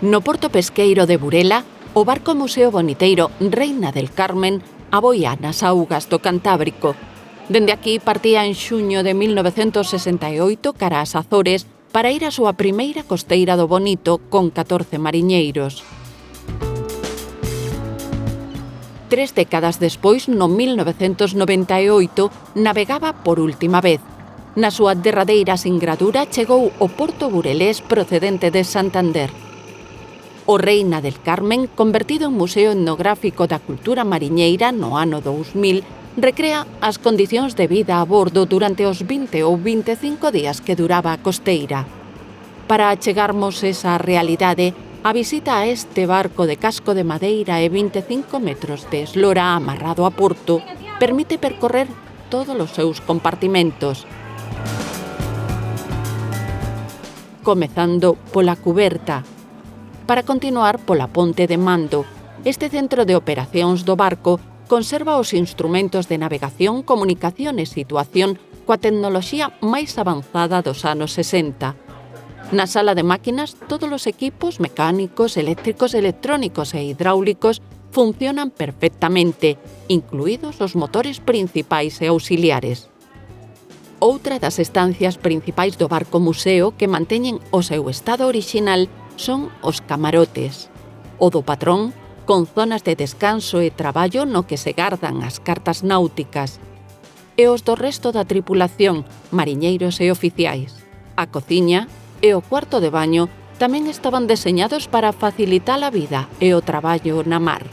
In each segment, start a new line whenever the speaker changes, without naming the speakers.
No porto pesqueiro de Burela, o barco museo boniteiro Reina del Carmen aboia nas augas do Cantábrico. Dende aquí partía en xuño de 1968 cara ás Azores para ir á súa primeira costeira do Bonito con 14 mariñeiros. 3 décadas despois, no 1998, navegaba por última vez. Na súa derradeira singradura chegou o porto burelés procedente de Santander. O Reina del Carmen, convertido en Museo Etnográfico da Cultura Mariñeira no ano 2000, recrea as condicións de vida a bordo durante os 20 ou 25 días que duraba a costeira. Para achegarmos esa realidade, a visita a este barco de casco de madeira e 25 metros de eslora amarrado a porto permite percorrer todos os seus compartimentos. Comezando pola cuberta, para continuar pola ponte de mando. Este centro de operacións do barco conserva os instrumentos de navegación, comunicación e situación coa tecnoloxía máis avanzada dos anos 60. Na sala de máquinas, todos os equipos mecánicos, eléctricos, electrónicos e hidráulicos funcionan perfectamente, incluídos os motores principais e auxiliares. Outra das estancias principais do barco museo que manteñen o seu estado orixinal son os camarotes. O do patrón, con zonas de descanso e traballo no que se gardan as cartas náuticas. E os do resto da tripulación, mariñeiros e oficiais. A cociña e o cuarto de baño tamén estaban deseñados para facilitar a vida e o traballo na mar.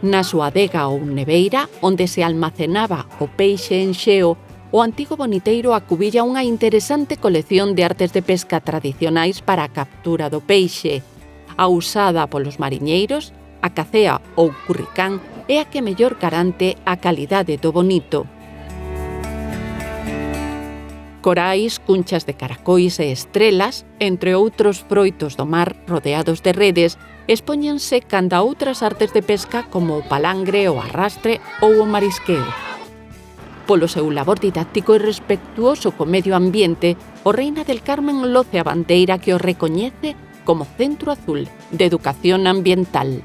Na súa adega ou neveira, onde se almacenaba o peixe en xeo, o antigo boniteiro acubilla unha interesante colección de artes de pesca tradicionais para a captura do peixe. A usada polos mariñeiros, a cacea ou curricán, é a que mellor garante a calidade do bonito. Corais, cunchas de caracois e estrelas, entre outros froitos do mar rodeados de redes, expóñense canda outras artes de pesca como o palangre, o arrastre ou o marisqueo. Polo seu labor didáctico e respectuoso co medio ambiente, o Reina del Carmen loce a bandeira que o recoñece como Centro Azul de Educación Ambiental.